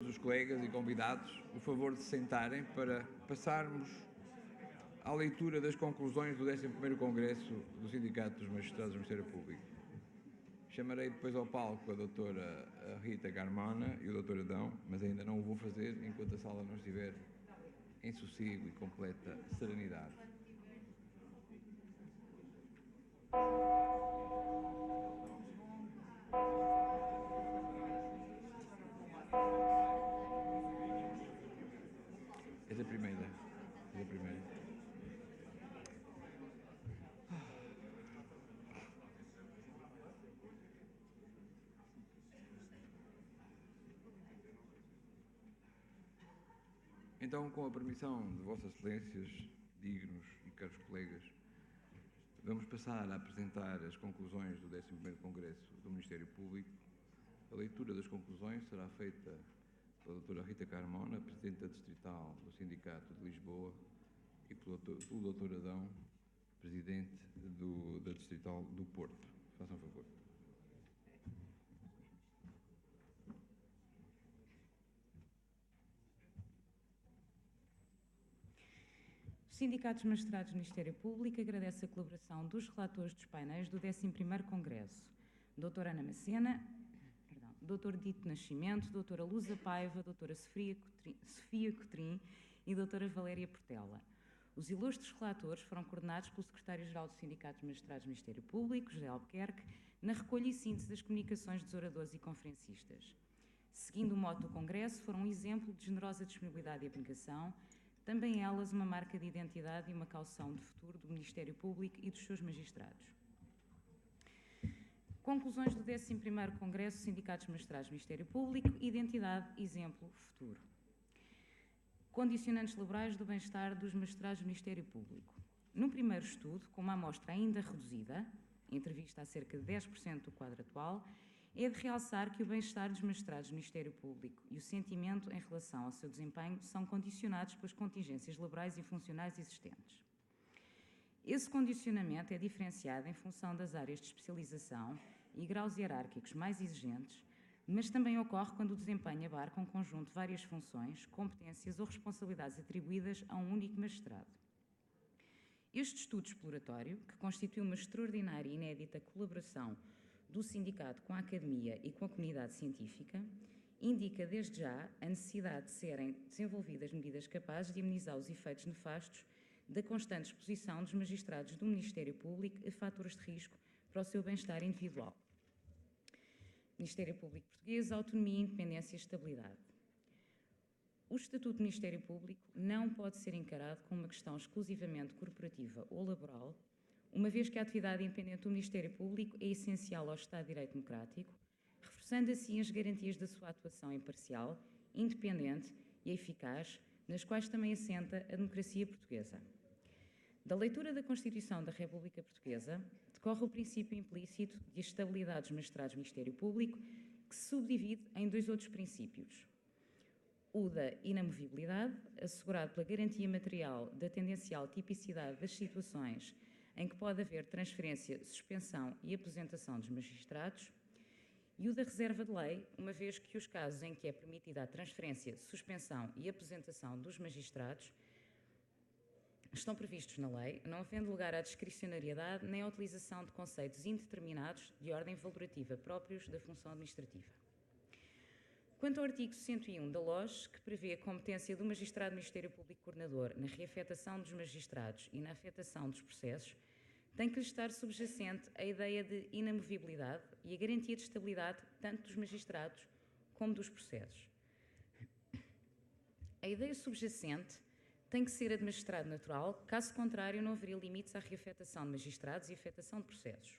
Os colegas e convidados o favor de se sentarem para passarmos à leitura das conclusões do 11º Congresso do Sindicato dos Magistrados do Ministério Público. Chamarei depois ao palco a doutora Rita Carmona e o doutor Adão, mas ainda não o vou fazer enquanto a sala não estiver em sossego e completa serenidade. És a primeira. És a primeira. Então, com a permissão de Vossas Excelências, dignos e caros colegas, vamos passar a apresentar as conclusões do 11º Congresso do Ministério Público. A leitura das conclusões será feita pela doutora Rita Carmona, Presidente da Distrital do Sindicato de Lisboa, e pelo doutor Adão, Presidente da Distrital do Porto. Façam favor. O Sindicato dos Magistrados do Ministério Público agradece a colaboração dos relatores dos painéis do 11º Congresso, Dra. Ana Macena, Dr. Dito Nascimento, Dra. Lusa Paiva, Dra. Sofia Cotrim e Dra. Valéria Portela. Os ilustres relatores foram coordenados pelo Secretário-Geral do Sindicato dos Magistrados do Ministério Público, José Albuquerque, na recolha e síntese das comunicações dos oradores e conferencistas. Seguindo o mote do Congresso, foram um exemplo de generosa disponibilidade e abnegação, também elas uma marca de identidade e uma caução de futuro do Ministério Público e dos seus magistrados. Conclusões do 11º Congresso Sindicatos Magistrados do Ministério Público, Identidade, Exemplo, Futuro. Condicionantes laborais do bem-estar dos magistrados do Ministério Público. Num primeiro estudo, com uma amostra ainda reduzida, entrevista a cerca de 10% do quadro atual, é de realçar que o bem-estar dos magistrados do Ministério Público e o sentimento em relação ao seu desempenho são condicionados pelas contingências laborais e funcionais existentes. Esse condicionamento é diferenciado em função das áreas de especialização e graus hierárquicos mais exigentes, mas também ocorre quando o desempenho abarca um conjunto de várias funções, competências ou responsabilidades atribuídas a um único magistrado. Este estudo exploratório, que constitui uma extraordinária e inédita colaboração do sindicato com a academia e com a comunidade científica, indica desde já a necessidade de serem desenvolvidas medidas capazes de amenizar os efeitos nefastos da constante exposição dos magistrados do Ministério Público a fatores de risco para o seu bem-estar individual. Ministério Público Português, autonomia, independência e estabilidade. O Estatuto do Ministério Público não pode ser encarado como uma questão exclusivamente corporativa ou laboral, uma vez que a atividade independente do Ministério Público é essencial ao Estado de Direito Democrático, reforçando assim as garantias da sua atuação imparcial, independente e eficaz, nas quais também assenta a democracia portuguesa. Da leitura da Constituição da República Portuguesa, decorre o princípio implícito de estabilidade dos magistrados do Ministério Público, que se subdivide em dois outros princípios. O da inamovibilidade, assegurado pela garantia material da tendencial tipicidade das situações em que pode haver transferência, suspensão e aposentação dos magistrados, e o da reserva de lei, uma vez que os casos em que é permitida a transferência, suspensão e aposentação dos magistrados estão previstos na lei, não havendo lugar à discricionariedade nem à utilização de conceitos indeterminados de ordem valorativa próprios da função administrativa. Quanto ao artigo 101 da LOS, que prevê a competência do magistrado do Ministério Público Coordenador na reafetação dos magistrados e na afetação dos processos, tem que lhe estar subjacente a ideia de inamovibilidade e a garantia de estabilidade tanto dos magistrados como dos processos. A ideia subjacente tem que ser a de magistrado natural, caso contrário não haveria limites à reafetação de magistrados e afetação de processos.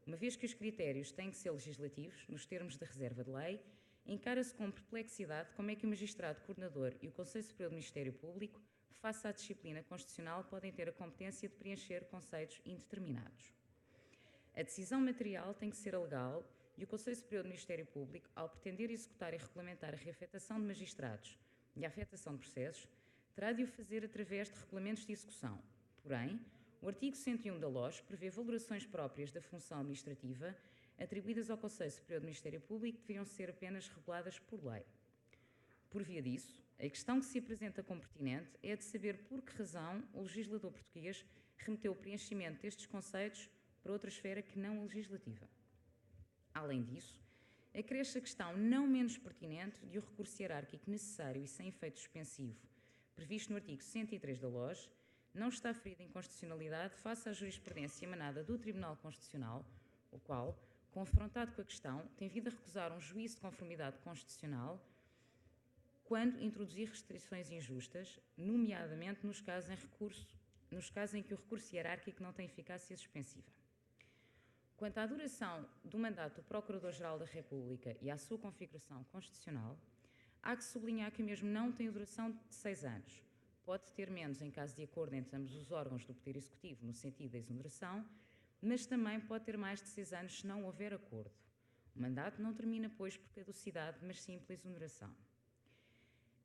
Uma vez que os critérios têm que ser legislativos, nos termos da reserva de lei, encara-se com perplexidade como é que o magistrado coordenador e o Conselho Superior do Ministério Público, face à disciplina constitucional, podem ter a competência de preencher conceitos indeterminados. A decisão material tem que ser a legal e o Conselho Superior do Ministério Público, ao pretender executar e regulamentar a reafetação de magistrados e a afetação de processos, terá de o fazer através de regulamentos de execução. Porém, o artigo 101 da LOS prevê valorações próprias da função administrativa atribuídas ao Conselho Superior do Ministério Público que deveriam ser apenas reguladas por lei. Por via disso, a questão que se apresenta como pertinente é de saber por que razão o legislador português remeteu o preenchimento destes conceitos para outra esfera que não a legislativa. Além disso, acresce a questão não menos pertinente de o recurso hierárquico necessário e sem efeito suspensivo, previsto no artigo 103 da LOJ, não está ferido em constitucionalidade face à jurisprudência emanada do Tribunal Constitucional, o qual, confrontado com a questão, tem vindo a recusar um juízo de conformidade constitucional quando introduzir restrições injustas, nomeadamente nos casos em que o recurso hierárquico não tem eficácia suspensiva. Quanto à duração do mandato do Procurador-Geral da República e à sua configuração constitucional, há que sublinhar que o mesmo não tem duração de 6 anos. Pode ter menos em caso de acordo entre ambos os órgãos do Poder Executivo no sentido da exoneração, mas também pode ter mais de 6 anos se não houver acordo. O mandato não termina, pois, por caducidade, mas sim pela exoneração.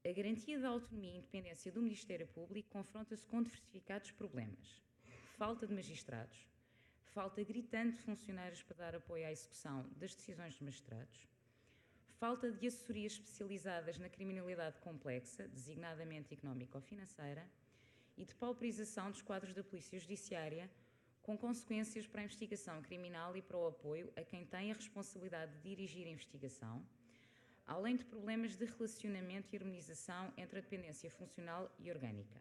A garantia da autonomia e independência do Ministério Público confronta-se com diversificados problemas. Falta de magistrados, falta gritante de funcionários para dar apoio à execução das decisões dos magistrados, falta de assessorias especializadas na criminalidade complexa, designadamente económico-financeira, e de pauperização dos quadros da Polícia Judiciária, com consequências para a investigação criminal e para o apoio a quem tem a responsabilidade de dirigir a investigação, além de problemas de relacionamento e harmonização entre a dependência funcional e orgânica.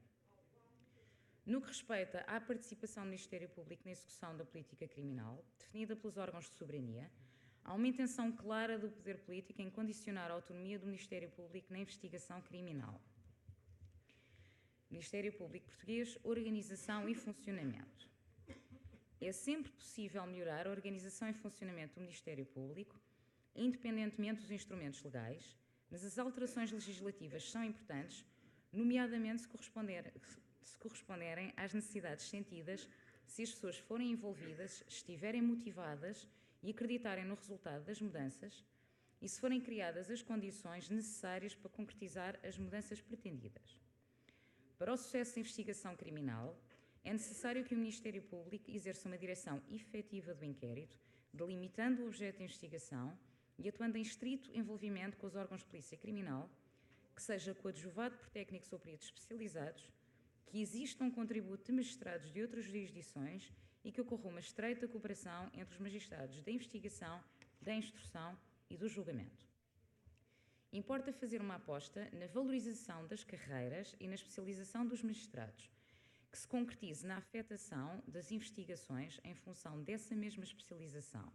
No que respeita à participação do Ministério Público na execução da política criminal, definida pelos órgãos de soberania, há uma intenção clara do poder político em condicionar a autonomia do Ministério Público na investigação criminal. Ministério Público Português, organização e funcionamento. É sempre possível melhorar a organização e funcionamento do Ministério Público, independentemente dos instrumentos legais, mas as alterações legislativas são importantes, nomeadamente se corresponderem às necessidades sentidas, se as pessoas forem envolvidas, estiverem motivadas e acreditarem no resultado das mudanças e se forem criadas as condições necessárias para concretizar as mudanças pretendidas. Para o sucesso da investigação criminal, é necessário que o Ministério Público exerça uma direção efetiva do inquérito, delimitando o objeto da investigação e atuando em estrito envolvimento com os órgãos de polícia criminal, que seja coadjuvado por técnicos ou peritos especializados, que exista um contributo de magistrados de outras jurisdições e que ocorra uma estreita cooperação entre os magistrados da investigação, da instrução e do julgamento. Importa fazer uma aposta na valorização das carreiras e na especialização dos magistrados, que se concretize na afetação das investigações em função dessa mesma especialização.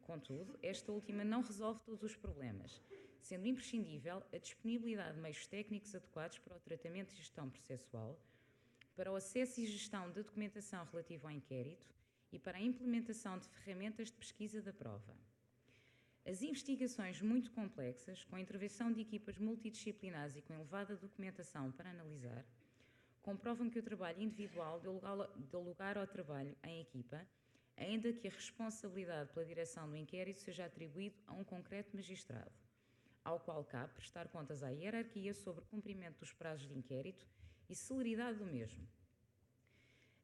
Contudo, esta última não resolve todos os problemas, sendo imprescindível a disponibilidade de meios técnicos adequados para o tratamento e gestão processual, para o acesso e gestão da documentação relativa ao inquérito e para a implementação de ferramentas de pesquisa da prova. As investigações muito complexas, com a intervenção de equipas multidisciplinares e com elevada documentação para analisar, comprovam que o trabalho individual deu lugar ao trabalho em equipa, ainda que a responsabilidade pela direção do inquérito seja atribuído a um concreto magistrado, ao qual cabe prestar contas à hierarquia sobre o cumprimento dos prazos de inquérito e celeridade do mesmo.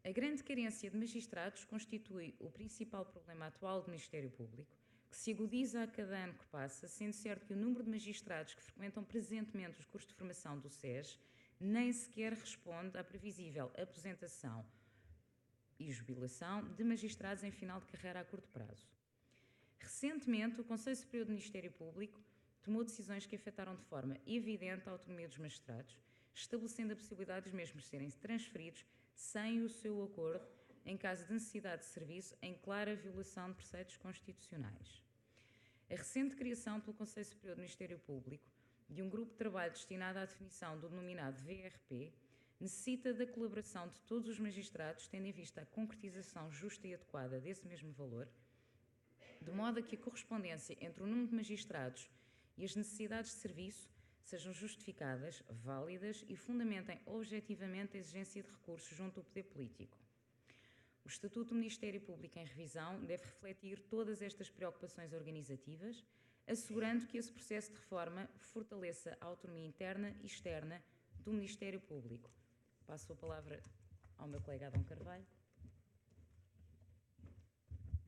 A grande carência de magistrados constitui o principal problema atual do Ministério Público, que se agudiza a cada ano que passa, sendo certo que o número de magistrados que frequentam presentemente os cursos de formação do SES nem sequer responde à previsível aposentação e jubilação de magistrados em final de carreira a curto prazo. Recentemente, o Conselho Superior do Ministério Público tomou decisões que afetaram de forma evidente a autonomia dos magistrados, estabelecendo a possibilidade dos mesmos serem transferidos sem o seu acordo em caso de necessidade de serviço em clara violação de preceitos constitucionais. A recente criação pelo Conselho Superior do Ministério Público de um grupo de trabalho destinado à definição do denominado VRP necessita da colaboração de todos os magistrados, tendo em vista a concretização justa e adequada desse mesmo valor, de modo a que a correspondência entre o número de magistrados e as necessidades de serviço sejam justificadas, válidas e fundamentem objetivamente a exigência de recursos junto ao poder político. O Estatuto do Ministério Público em revisão deve refletir todas estas preocupações organizativas, assegurando que esse processo de reforma fortaleça a autonomia interna e externa do Ministério Público. Passo a palavra ao meu colega Adão Carvalho.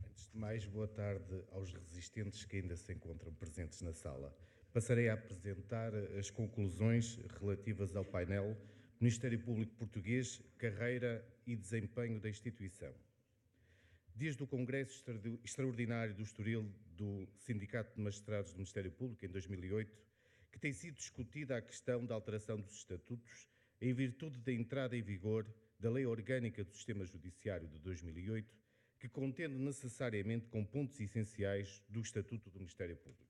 Antes de mais, boa tarde aos resistentes que ainda se encontram presentes na sala. Passarei a apresentar as conclusões relativas ao painel Ministério Público Português, Carreira e Desempenho da Instituição. Desde o Congresso Extraordinário do Estoril do Sindicato de Magistrados do Ministério Público, em 2008, que tem sido discutida a questão da alteração dos estatutos em virtude da entrada em vigor da Lei Orgânica do Sistema Judiciário de 2008, que contende necessariamente com pontos essenciais do Estatuto do Ministério Público.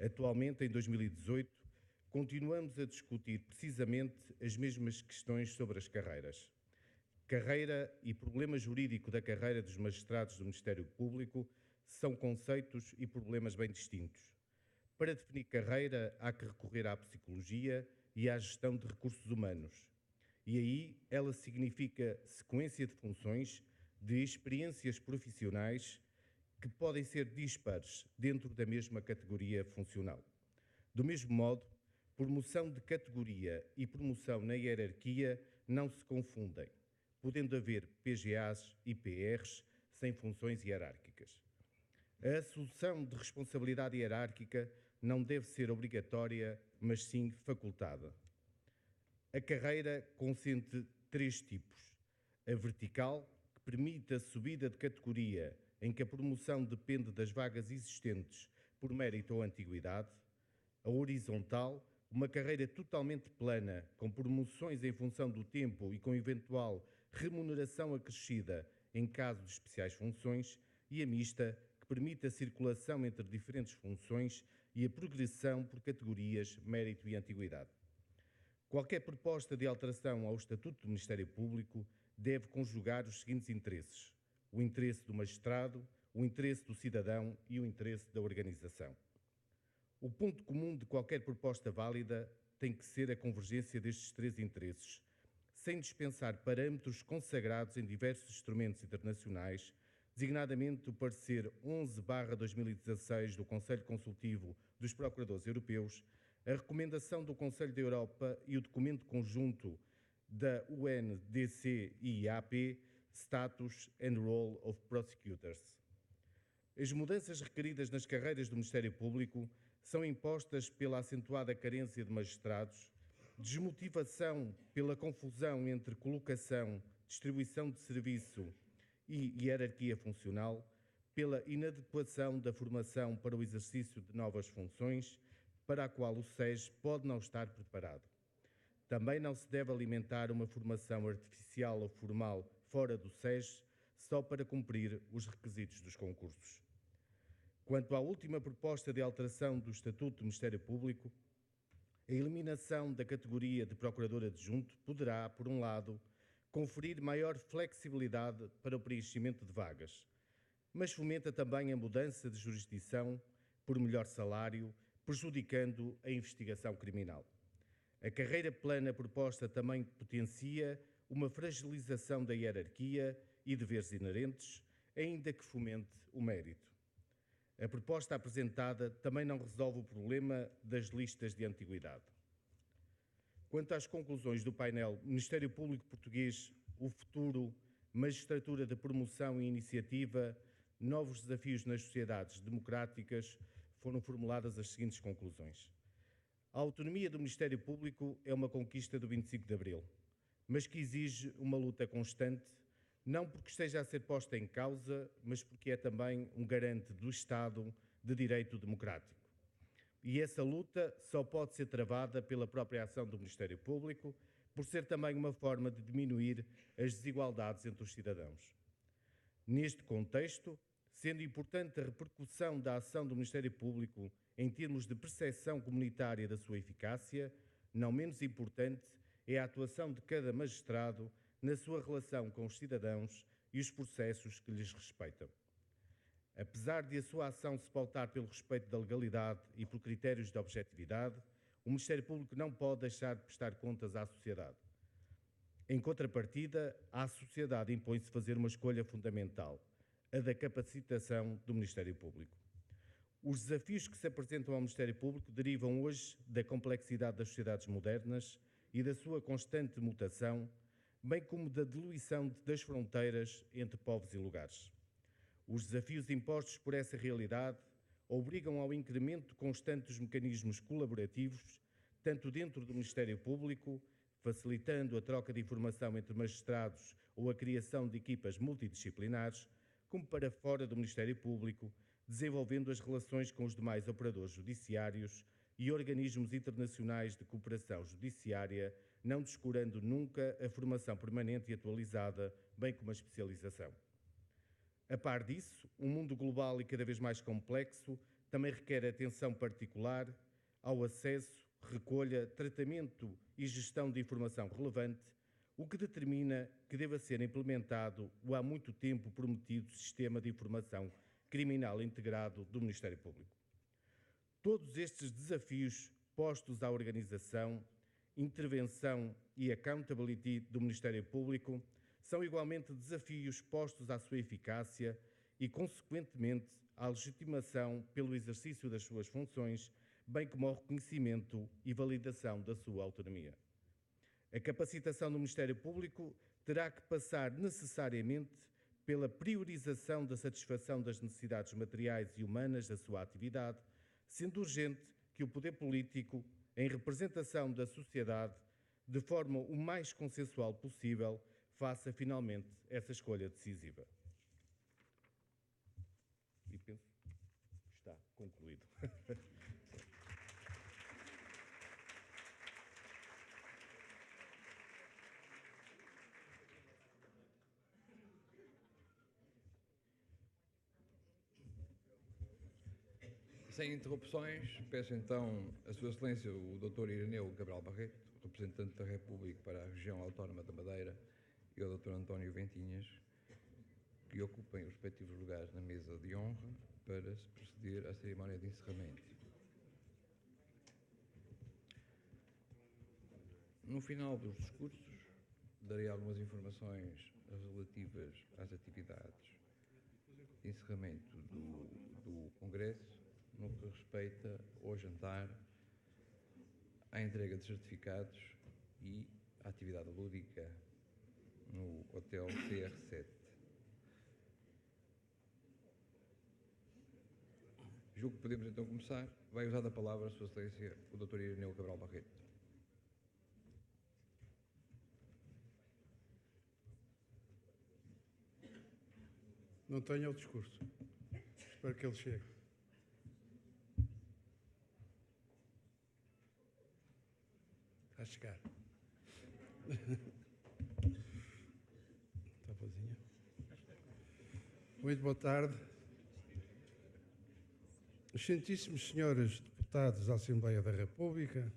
Atualmente, em 2018, continuamos a discutir precisamente as mesmas questões sobre as carreiras. Carreira e problema jurídico da carreira dos magistrados do Ministério Público são conceitos e problemas bem distintos. Para definir carreira, há que recorrer à psicologia e à gestão de recursos humanos. E aí ela significa sequência de funções, de experiências profissionais que podem ser dispares dentro da mesma categoria funcional. Do mesmo modo, promoção de categoria e promoção na hierarquia não se confundem, podendo haver PGAs e PRs sem funções hierárquicas. A assunção de responsabilidade hierárquica não deve ser obrigatória, mas sim facultada. A carreira consente 3 tipos. A vertical, que permite a subida de categoria, em que a promoção depende das vagas existentes por mérito ou antiguidade. A horizontal, uma carreira totalmente plana, com promoções em função do tempo e com eventual remuneração acrescida em caso de especiais funções. E a mista, que permite a circulação entre diferentes funções e a progressão por categorias, mérito e antiguidade. Qualquer proposta de alteração ao Estatuto do Ministério Público deve conjugar os seguintes interesses: o interesse do magistrado, o interesse do cidadão e o interesse da organização. O ponto comum de qualquer proposta válida tem que ser a convergência destes 3 interesses, sem dispensar parâmetros consagrados em diversos instrumentos internacionais, designadamente o parecer 11/2016 do Conselho Consultivo dos Procuradores Europeus, a recomendação do Conselho da Europa e o documento conjunto da UNDC e IAP, Status and Role of Prosecutors. As mudanças requeridas nas carreiras do Ministério Público são impostas pela acentuada carência de magistrados, desmotivação pela confusão entre colocação, distribuição de serviço e hierarquia funcional, pela inadequação da formação para o exercício de novas funções, para a qual o SES pode não estar preparado. Também não se deve alimentar uma formação artificial ou formal fora do SES só para cumprir os requisitos dos concursos. Quanto à última proposta de alteração do Estatuto do Ministério Público, a eliminação da categoria de Procurador Adjunto poderá, por um lado, conferir maior flexibilidade para o preenchimento de vagas, mas fomenta também a mudança de jurisdição por melhor salário, prejudicando a investigação criminal. A carreira plana proposta também potencia uma fragilização da hierarquia e deveres inerentes, ainda que fomente o mérito. A proposta apresentada também não resolve o problema das listas de antiguidade. Quanto às conclusões do painel Ministério Público Português, o futuro, magistratura de promoção e iniciativa, novos desafios nas sociedades democráticas, foram formuladas as seguintes conclusões. A autonomia do Ministério Público é uma conquista do 25 de Abril, mas que exige uma luta constante, não porque esteja a ser posta em causa, mas porque é também um garante do Estado de direito democrático. E essa luta só pode ser travada pela própria ação do Ministério Público, por ser também uma forma de diminuir as desigualdades entre os cidadãos. Neste contexto, sendo importante a repercussão da ação do Ministério Público em termos de percepção comunitária da sua eficácia, não menos importante é a atuação de cada magistrado na sua relação com os cidadãos e os processos que lhes respeitam. Apesar de a sua ação se pautar pelo respeito da legalidade e por critérios de objetividade, o Ministério Público não pode deixar de prestar contas à sociedade. Em contrapartida, à sociedade impõe-se fazer uma escolha fundamental, a da capacitação do Ministério Público. Os desafios que se apresentam ao Ministério Público derivam hoje da complexidade das sociedades modernas e da sua constante mutação, bem como da diluição das fronteiras entre povos e lugares. Os desafios impostos por essa realidade obrigam ao incremento constante dos mecanismos colaborativos, tanto dentro do Ministério Público, facilitando a troca de informação entre magistrados ou a criação de equipas multidisciplinares, como para fora do Ministério Público, desenvolvendo as relações com os demais operadores judiciários e organismos internacionais de cooperação judiciária, não descurando nunca a formação permanente e atualizada, bem como a especialização. A par disso, um mundo global e cada vez mais complexo também requer atenção particular ao acesso, recolha, tratamento e gestão de informação relevante, o que determina que deva ser implementado o há muito tempo prometido Sistema de Informação Criminal Integrado do Ministério Público. Todos estes desafios postos à organização, intervenção e accountability do Ministério Público são igualmente desafios postos à sua eficácia e, consequentemente, à legitimação pelo exercício das suas funções, bem como ao reconhecimento e validação da sua autonomia. A capacitação do Ministério Público terá que passar necessariamente pela priorização da satisfação das necessidades materiais e humanas da sua atividade, sendo urgente que o poder político, em representação da sociedade, de forma o mais consensual possível, faça finalmente essa escolha decisiva. E penso que está concluído. Sem interrupções, peço então a Sua Excelência o Dr. Irineu Cabral Barreto, representante da República para a Região Autónoma da Madeira, e ao Dr. António Ventinhas, que ocupem os respectivos lugares na mesa de honra para se proceder à cerimónia de encerramento. No final dos discursos, darei algumas informações relativas às atividades de encerramento do Congresso, no que respeita ao jantar, à entrega de certificados e à atividade lúdica no Hotel CR7. Julgo que podemos então começar. Vai usar a palavra a Sua Excelência o Dr. Irineu Cabral Barreto. Não tenho o discurso. Espero que ele chegue. A chegar. Está vozinha. Muito boa tarde. Excelentíssimos senhores deputados da Assembleia da República,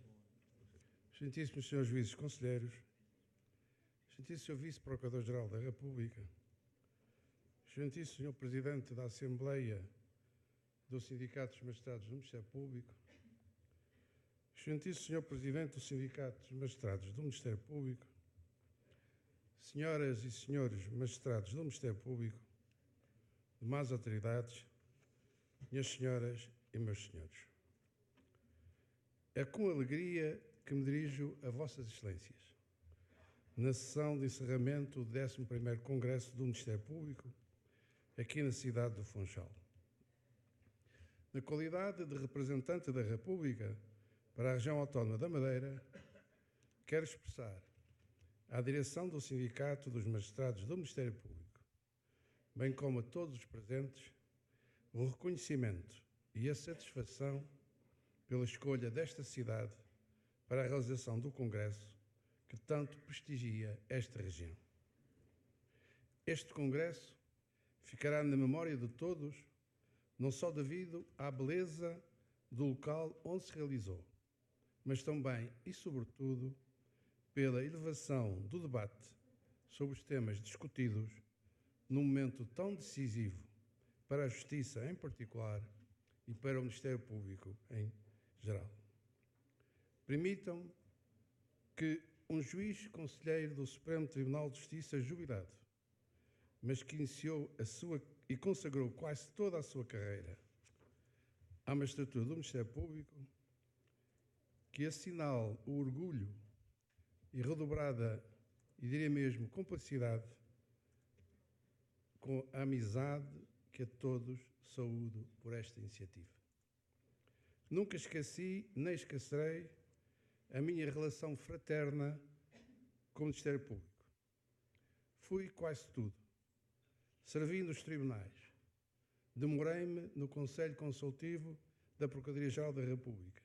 excelentíssimos senhores juízes conselheiros, excelentíssimo senhor vice-procurador-geral da República, excelentíssimo senhor presidente da Assembleia do Sindicato dos Magistrados do Ministério Público, excelentíssimo senhor presidente do Sindicato dos Magistrados do Ministério Público, senhoras e senhores magistrados do Ministério Público, demais autoridades, minhas senhoras e meus senhores. É com alegria que me dirijo a vossas excelências na sessão de encerramento do 11º Congresso do Ministério Público, aqui na cidade do Funchal. Na qualidade de representante da República para a Região Autónoma da Madeira, quero expressar à direção do Sindicato dos Magistrados do Ministério Público, bem como a todos os presentes, o reconhecimento e a satisfação pela escolha desta cidade para a realização do Congresso que tanto prestigia esta região. Este Congresso ficará na memória de todos, não só devido à beleza do local onde se realizou, mas também e sobretudo pela elevação do debate sobre os temas discutidos num momento tão decisivo para a Justiça em particular e para o Ministério Público em geral. Permitam que um juiz conselheiro do Supremo Tribunal de Justiça jubilado, mas que iniciou a sua e consagrou quase toda a sua carreira à magistratura do Ministério Público, que assinale o orgulho e redobrada, e diria mesmo, complicidade com a amizade que a todos saúdo por esta iniciativa. Nunca esqueci, nem esquecerei, a minha relação fraterna com o Ministério Público. Fui quase tudo. Servi nos tribunais. Demorei-me no Conselho Consultivo da Procuradoria-Geral da República.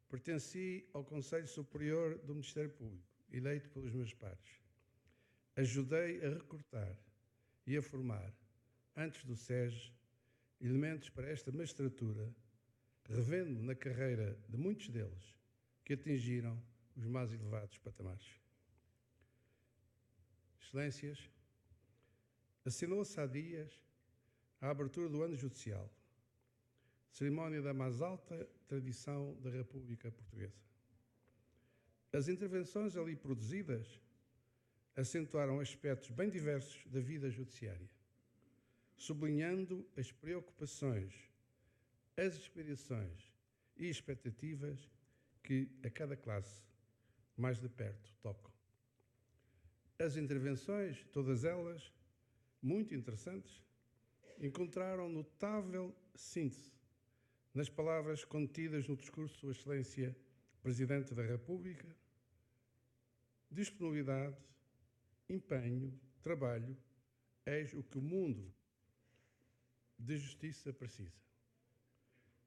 Pertenci ao Conselho Superior do Ministério Público, eleito pelos meus pares. Ajudei a recrutar e a formar, antes do SES, elementos para esta magistratura, revendo na carreira de muitos deles que atingiram os mais elevados patamares. Excelências, assinou-se há dias a abertura do ano judicial, cerimónia da mais alta tradição da República Portuguesa. As intervenções ali produzidas acentuaram aspectos bem diversos da vida judiciária, sublinhando as preocupações, as aspirações e expectativas que a cada classe mais de perto tocam. As intervenções, todas elas muito interessantes, encontraram notável síntese nas palavras contidas no discurso de Sua Excelência Presidente da República: disponibilidade, empenho, trabalho, eis o que o mundo de justiça precisa.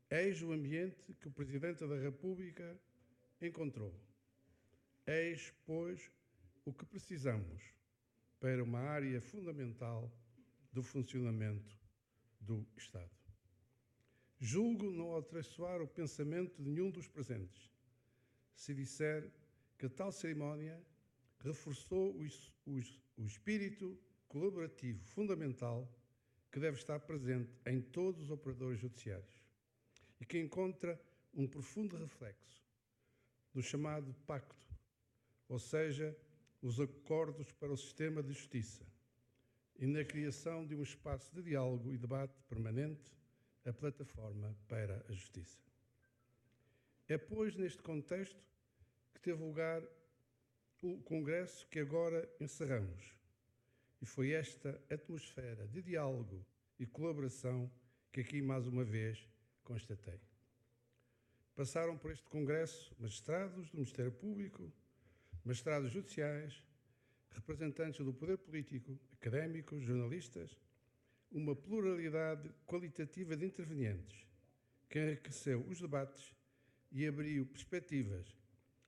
Eis o ambiente que o Presidente da República encontrou. Eis, pois, o que precisamos para uma área fundamental do funcionamento do Estado. Julgo não atraiçoar o pensamento de nenhum dos presentes se disser que a tal cerimónia reforçou o espírito colaborativo fundamental que deve estar presente em todos os operadores judiciários e que encontra um profundo reflexo do chamado pacto, ou seja, os acordos para o sistema de justiça, e na criação de um espaço de diálogo e debate permanente, a plataforma para a justiça. É, pois, neste contexto que teve lugar o congresso que agora encerramos, e foi esta atmosfera de diálogo e colaboração que aqui mais uma vez constatei. Passaram por este congresso magistrados do Ministério Público, magistrados judiciais, representantes do poder político, académicos, jornalistas, uma pluralidade qualitativa de intervenientes que enriqueceu os debates e abriu perspectivas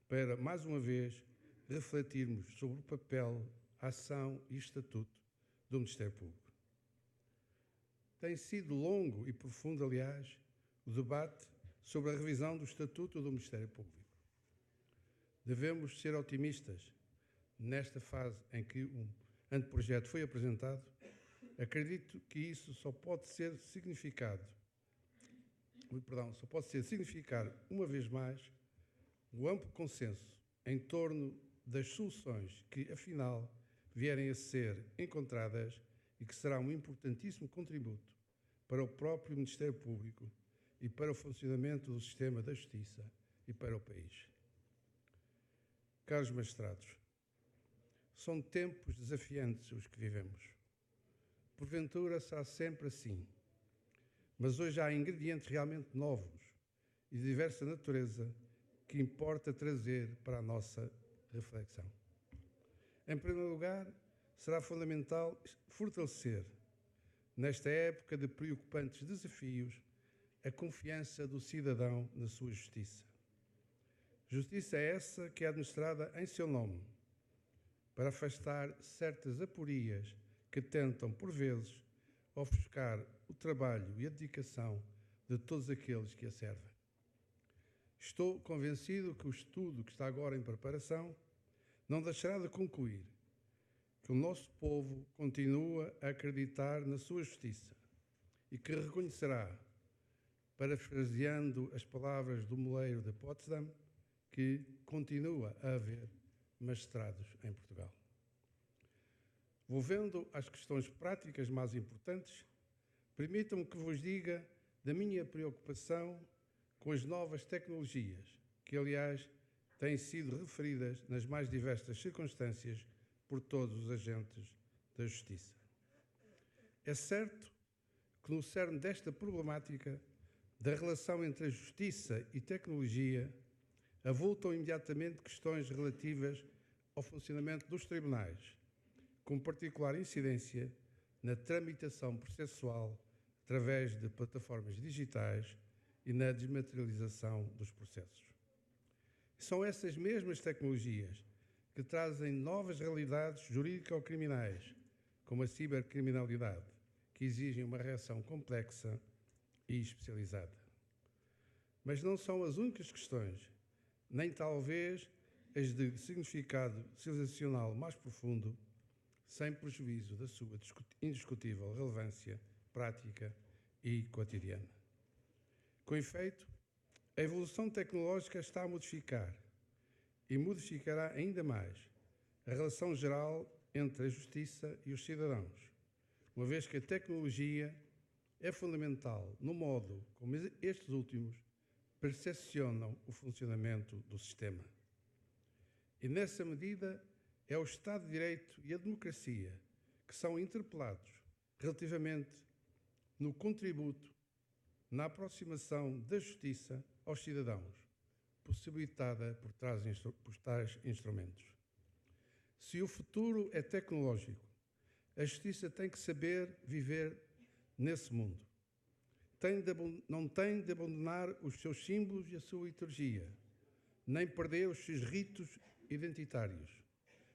para, mais uma vez, refletirmos sobre o papel, a ação e estatuto do Ministério Público. Tem sido longo e profundo, aliás, o debate sobre a revisão do Estatuto do Ministério Público. Devemos ser otimistas. Nesta fase em que um anteprojeto foi apresentado, acredito que isso só pode ser significado uma vez mais o amplo consenso em torno das soluções que, afinal, vierem a ser encontradas e que será um importantíssimo contributo para o próprio Ministério Público e para o funcionamento do sistema da justiça e para o país. Caros magistrados, são tempos desafiantes os que vivemos. Porventura será sempre assim, mas hoje há ingredientes realmente novos e de diversa natureza que importa trazer para a nossa reflexão. Em primeiro lugar, será fundamental fortalecer, nesta época de preocupantes desafios, a confiança do cidadão na sua justiça. Justiça é essa que é administrada em seu nome, para afastar certas aporias que tentam, por vezes, ofuscar o trabalho e a dedicação de todos aqueles que a servem. Estou convencido que o estudo que está agora em preparação não deixará de concluir que o nosso povo continua a acreditar na sua justiça e que reconhecerá, parafraseando as palavras do moleiro de Potsdam, que continua a haver magistrados em Portugal. Volvendo às questões práticas mais importantes, permitam-me que vos diga da minha preocupação com as novas tecnologias, que, aliás, têm sido referidas nas mais diversas circunstâncias por todos os agentes da justiça. É certo que no cerne desta problemática da relação entre a justiça e tecnologia, avultam imediatamente questões relativas ao funcionamento dos tribunais, com particular incidência na tramitação processual através de plataformas digitais e na desmaterialização dos processos. São essas mesmas tecnologias que trazem novas realidades jurídico-criminais, como a cibercriminalidade, que exigem uma reação complexa e especializada. Mas não são as únicas questões, nem talvez as de significado civilizacional mais profundo, sem prejuízo da sua indiscutível relevância prática e cotidiana. Com efeito, a evolução tecnológica está a modificar e modificará ainda mais a relação geral entre a justiça e os cidadãos, uma vez que a tecnologia é fundamental no modo como estes últimos percepcionam o funcionamento do sistema. E, nessa medida, é o Estado de Direito e a democracia que são interpelados relativamente no contributo na aproximação da justiça aos cidadãos, possibilitada por tais instrumentos. Se o futuro é tecnológico, a justiça tem que saber viver nesse mundo. Não tem de abandonar os seus símbolos e a sua liturgia, nem perder os seus ritos identitários.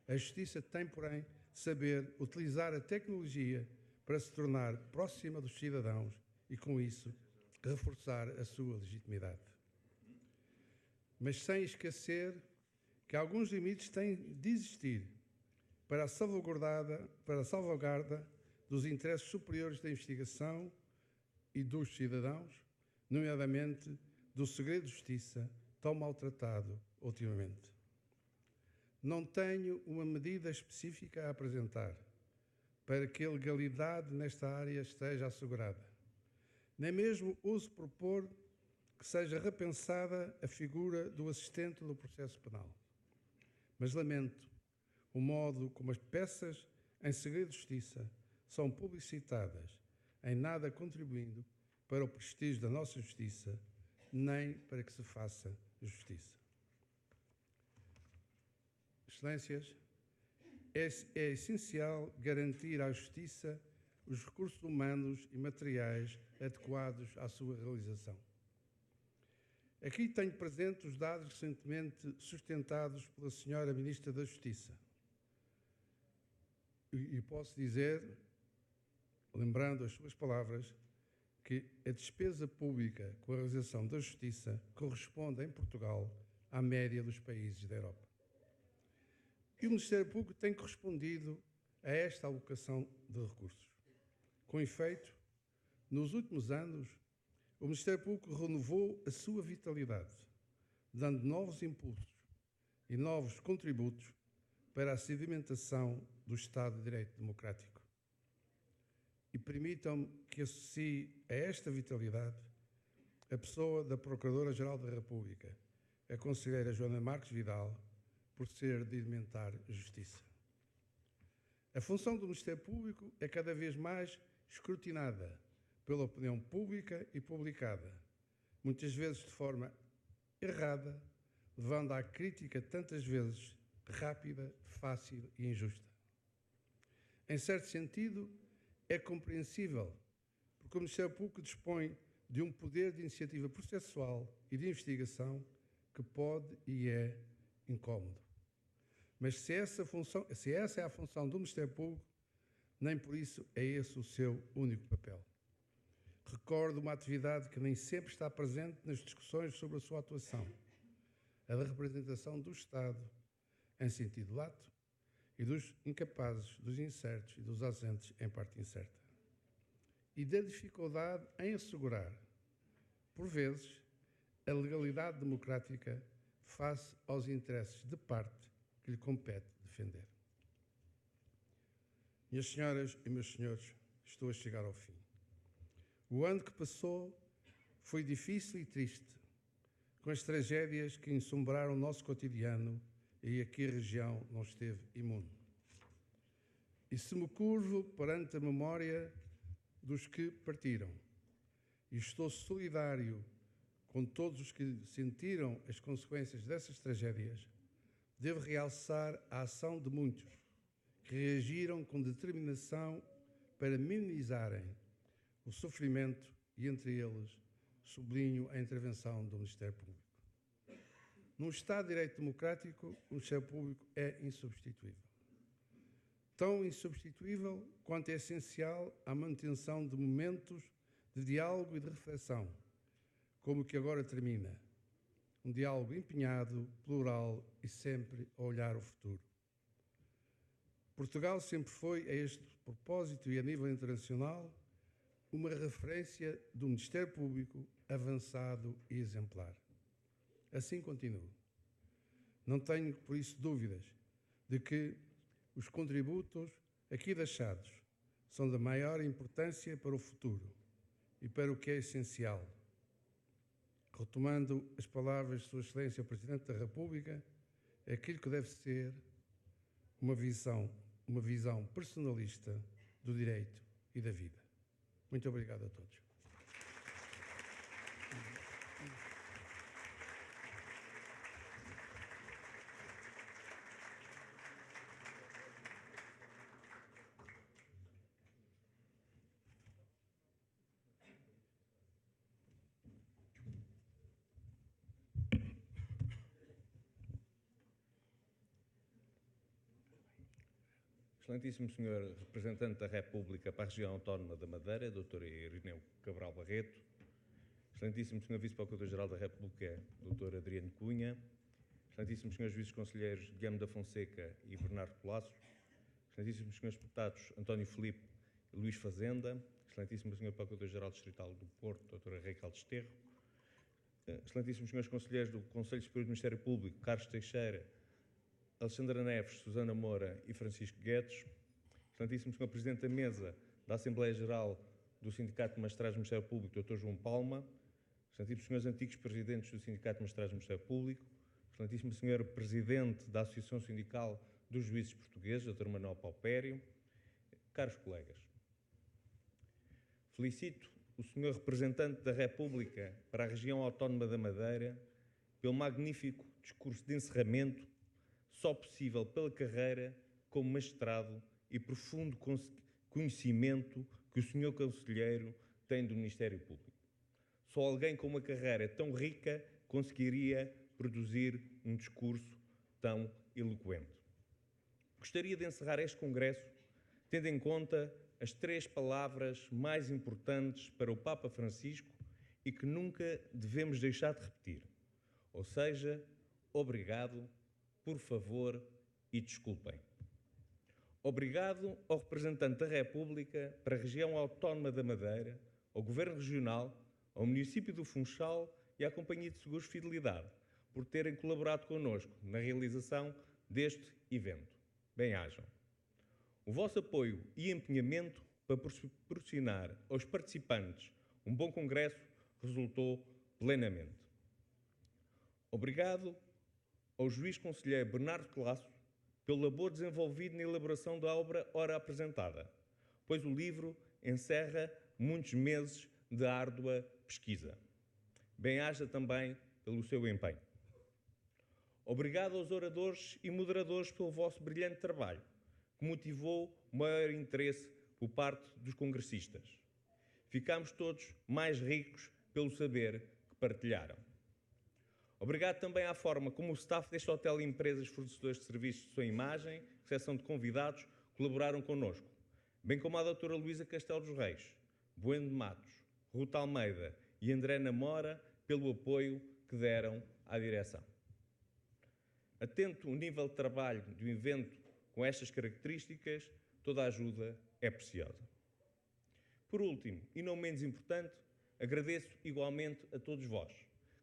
A justiça tem, porém, de saber utilizar a tecnologia para se tornar próxima dos cidadãos e, com isso, reforçar a sua legitimidade. Mas sem esquecer que alguns limites têm de existir para a salvaguarda dos interesses superiores da investigação e dos cidadãos, nomeadamente do segredo de justiça, tão maltratado ultimamente. Não tenho uma medida específica a apresentar para que a legalidade nesta área esteja assegurada. Nem mesmo ouso propor que seja repensada a figura do assistente no processo penal. Mas lamento o modo como as peças em segredo de justiça são publicitadas, em nada contribuindo para o prestígio da nossa justiça, nem para que se faça justiça. Excelências, é essencial garantir à justiça os recursos humanos e materiais adequados à sua realização. Aqui tenho presente os dados recentemente sustentados pela Sra. Ministra da Justiça. E posso dizer, lembrando as suas palavras, que a despesa pública com a realização da justiça corresponde em Portugal à média dos países da Europa. E o Ministério Público tem correspondido a esta alocação de recursos. Com efeito, nos últimos anos, o Ministério Público renovou a sua vitalidade, dando novos impulsos e novos contributos para a sedimentação do Estado de Direito Democrático. E permitam-me que associe a esta vitalidade a pessoa da Procuradora-Geral da República, a Conselheira Joana Marques Vidal, por ser de elementar justiça. A função do Ministério Público é cada vez mais escrutinada pela opinião pública e publicada, muitas vezes de forma errada, levando à crítica tantas vezes rápida, fácil e injusta. Em certo sentido, é compreensível, porque o Ministério Público dispõe de um poder de iniciativa processual e de investigação que pode e é incómodo. Mas se essa é a função do Ministério Público, nem por isso é esse o seu único papel. Recordo uma atividade que nem sempre está presente nas discussões sobre a sua atuação, a da representação do Estado, em sentido lato, e dos incapazes, dos incertos e dos ausentes em parte incerta. E da dificuldade em assegurar, por vezes, a legalidade democrática face aos interesses de parte que lhe compete defender. Minhas senhoras e meus senhores, estou a chegar ao fim. O ano que passou foi difícil e triste, com as tragédias que ensombraram o nosso cotidiano e aqui a região não esteve imune. E se me curvo perante a memória dos que partiram, e estou solidário com todos os que sentiram as consequências dessas tragédias, devo realçar a ação de muitos que reagiram com determinação para minimizarem o sofrimento e, entre eles, sublinho a intervenção do Ministério Público. Num Estado de Direito Democrático, o Ministério Público é insubstituível. Tão insubstituível quanto é essencial à manutenção de momentos de diálogo e de reflexão, como o que agora termina. Um diálogo empenhado, plural e sempre a olhar o futuro. Portugal sempre foi, a este propósito e a nível internacional, uma referência do Ministério Público avançado e exemplar. Assim continuo. Não tenho, por isso, dúvidas de que os contributos aqui deixados são da maior importância para o futuro e para o que é essencial. Retomando as palavras de Sua Excelência o Presidente da República, aquilo que deve ser uma visão personalista do direito e da vida. Muito obrigado a todos. Excelentíssimo Sr. Representante da República para a Região Autónoma da Madeira, Dr. Irineu Cabral Barreto, Excelentíssimo Sr. Vice-Procurador-Geral da República, Dr. Adriano Cunha, Excelentíssimos Srs. Vice-Conselheiros Guilherme da Fonseca e Bernardo Colasso, Excelentíssimos Srs. Deputados António Filipe e Luís Fazenda, Excelentíssimo Sr. Procurador-Geral Distrital do Porto, Dr. Raquel Desterro, Excelentíssimos Srs. Conselheiros do Conselho Superior do Ministério Público, Carlos Teixeira, Alexandra Neves, Susana Moura e Francisco Guedes, Excelentíssimo Sr. Presidente da Mesa da Assembleia Geral do Sindicato de Magistrados do Ministério Público, Dr. João Palma, Excelentíssimos Srs. Antigos Presidentes do Sindicato de Magistrados do Ministério Público, Excelentíssimo Sr. Presidente da Associação Sindical dos Juízes Portugueses, Dr. Manuel Paupério, caros colegas, felicito o Sr. Representante da República para a Região Autónoma da Madeira pelo magnífico discurso de encerramento, só possível pela carreira como magistrado e profundo conhecimento que o Sr. Conselheiro tem do Ministério Público. Só alguém com uma carreira tão rica conseguiria produzir um discurso tão eloquente. Gostaria de encerrar este congresso tendo em conta as 3 palavras mais importantes para o Papa Francisco e que nunca devemos deixar de repetir. Ou seja, obrigado, por favor e desculpem. Obrigado ao representante da República para a Região Autónoma da Madeira, ao Governo Regional, ao município do Funchal e à Companhia de Seguros Fidelidade por terem colaborado connosco na realização deste evento. Bem-ajam. O vosso apoio e empenhamento para proporcionar aos participantes um bom congresso resultou plenamente. Obrigado ao juiz conselheiro Bernardo Colasso pelo labor desenvolvido na elaboração da obra ora apresentada, pois o livro encerra muitos meses de árdua pesquisa. Bem-aja também pelo seu empenho. Obrigado aos oradores e moderadores pelo vosso brilhante trabalho, que motivou maior interesse por parte dos congressistas. Ficámos todos mais ricos pelo saber que partilharam. Obrigado também à forma como o staff deste hotel e empresas fornecedores de serviços de sua imagem, recepção de convidados, colaboraram connosco, bem como à doutora Luísa Castelo dos Reis, Bueno de Matos, Ruta Almeida e André Namora pelo apoio que deram à direção. Atento o nível de trabalho de um evento com estas características, toda a ajuda é preciosa. Por último, e não menos importante, agradeço igualmente a todos vós,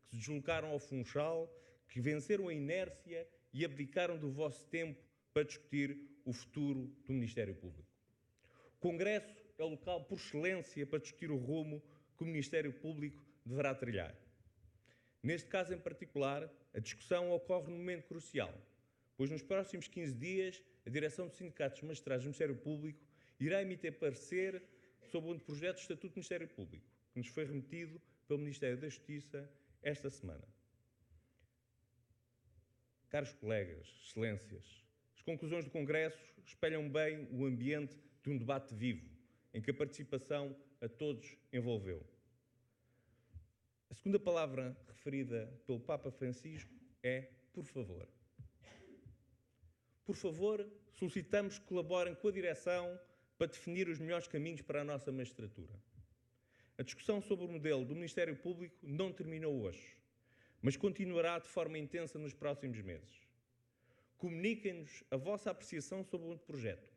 que se deslocaram ao Funchal, que venceram a inércia e abdicaram do vosso tempo para discutir o futuro do Ministério Público. O Congresso é o local por excelência para discutir o rumo que o Ministério Público deverá trilhar. Neste caso em particular, a discussão ocorre num momento crucial, pois nos próximos 15 dias a Direção dos Sindicatos Magistrados do Ministério Público irá emitir parecer sobre um projeto de Estatuto do Ministério Público, que que nos foi remetido pelo Ministério da Justiça esta semana. Caros colegas, excelências, as conclusões do Congresso espelham bem o ambiente de um debate vivo, em que a participação a todos envolveu. A segunda palavra referida pelo Papa Francisco é por favor. Por favor, solicitamos que colaborem com a direção para definir os melhores caminhos para a nossa magistratura. A discussão sobre o modelo do Ministério Público não terminou hoje, mas continuará de forma intensa nos próximos meses. Comuniquem-nos a vossa apreciação sobre o projeto,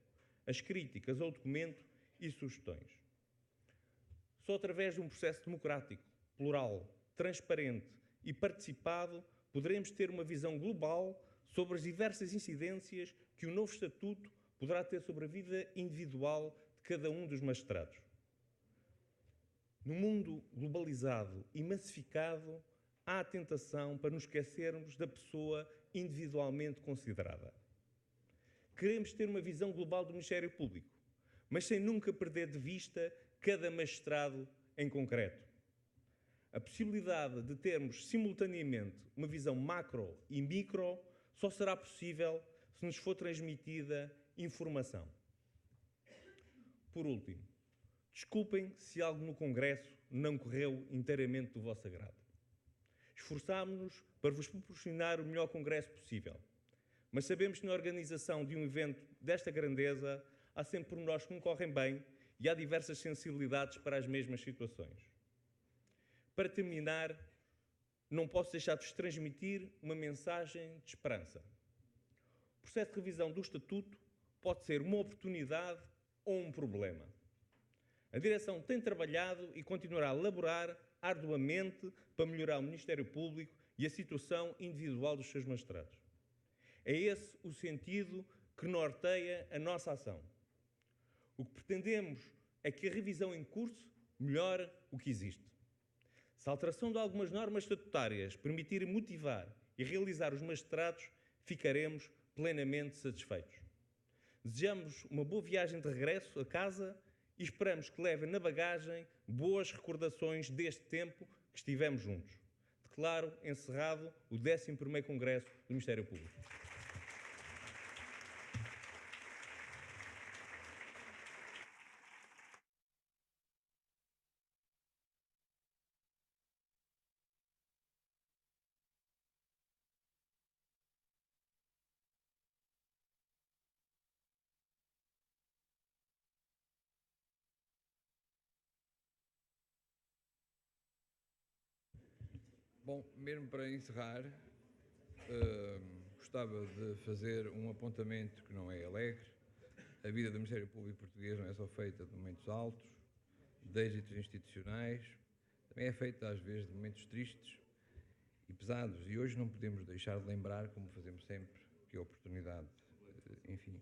as críticas ao documento e sugestões. Só através de um processo democrático, plural, transparente e participado poderemos ter uma visão global sobre as diversas incidências que o novo Estatuto poderá ter sobre a vida individual de cada um dos magistrados. No mundo globalizado e massificado, há a tentação para nos esquecermos da pessoa individualmente considerada. Queremos ter uma visão global do Ministério Público, mas sem nunca perder de vista cada magistrado em concreto. A possibilidade de termos simultaneamente uma visão macro e micro só será possível se nos for transmitida informação. Por último, desculpem se algo no Congresso não correu inteiramente do vosso agrado. Esforçámos-nos para vos proporcionar o melhor Congresso possível, mas sabemos que na organização de um evento desta grandeza há sempre pormenores que não correm bem e há diversas sensibilidades para as mesmas situações. Para terminar, não posso deixar de vos transmitir uma mensagem de esperança. O processo de revisão do Estatuto pode ser uma oportunidade ou um problema. A direção tem trabalhado e continuará a elaborar arduamente para melhorar o Ministério Público e a situação individual dos seus magistrados. É esse o sentido que norteia a nossa ação. O que pretendemos é que a revisão em curso melhore o que existe. Se a alteração de algumas normas estatutárias permitir motivar e realizar os magistrados, ficaremos plenamente satisfeitos. Desejamos uma boa viagem de regresso a casa e esperamos que levem na bagagem boas recordações deste tempo que estivemos juntos. Declaro encerrado o 11º Congresso do Ministério Público. Bom, mesmo para encerrar, gostava de fazer um apontamento que não é alegre. A vida do Ministério Público Português não é só feita de momentos altos, de êxitos institucionais, também é feita às vezes de momentos tristes e pesados. E hoje não podemos deixar de lembrar, como fazemos sempre, que a oportunidade, enfim,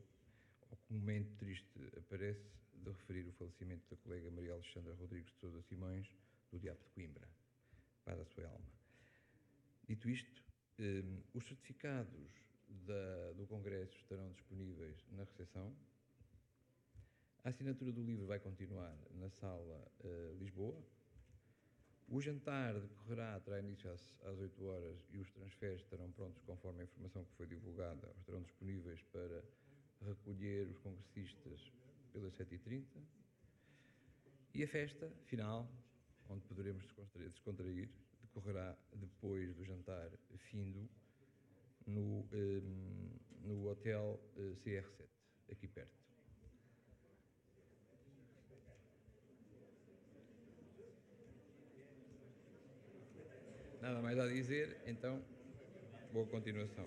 ou que um momento triste aparece, de referir o falecimento da colega Maria Alexandra Rodrigues de Sousa Simões, do Diabo de Coimbra. Paz à sua alma. Dito isto, os certificados do Congresso estarão disponíveis na recepção. A assinatura do livro vai continuar na Sala Lisboa. O jantar decorrerá, terá início às 8 horas e os transferes estarão prontos conforme a informação que foi divulgada, estarão disponíveis para recolher os congressistas pelas 7h30. E a festa final, onde poderemos descontrair, decorrerá depois do jantar findo no Hotel CR7, aqui perto. Nada mais a dizer, então, boa continuação.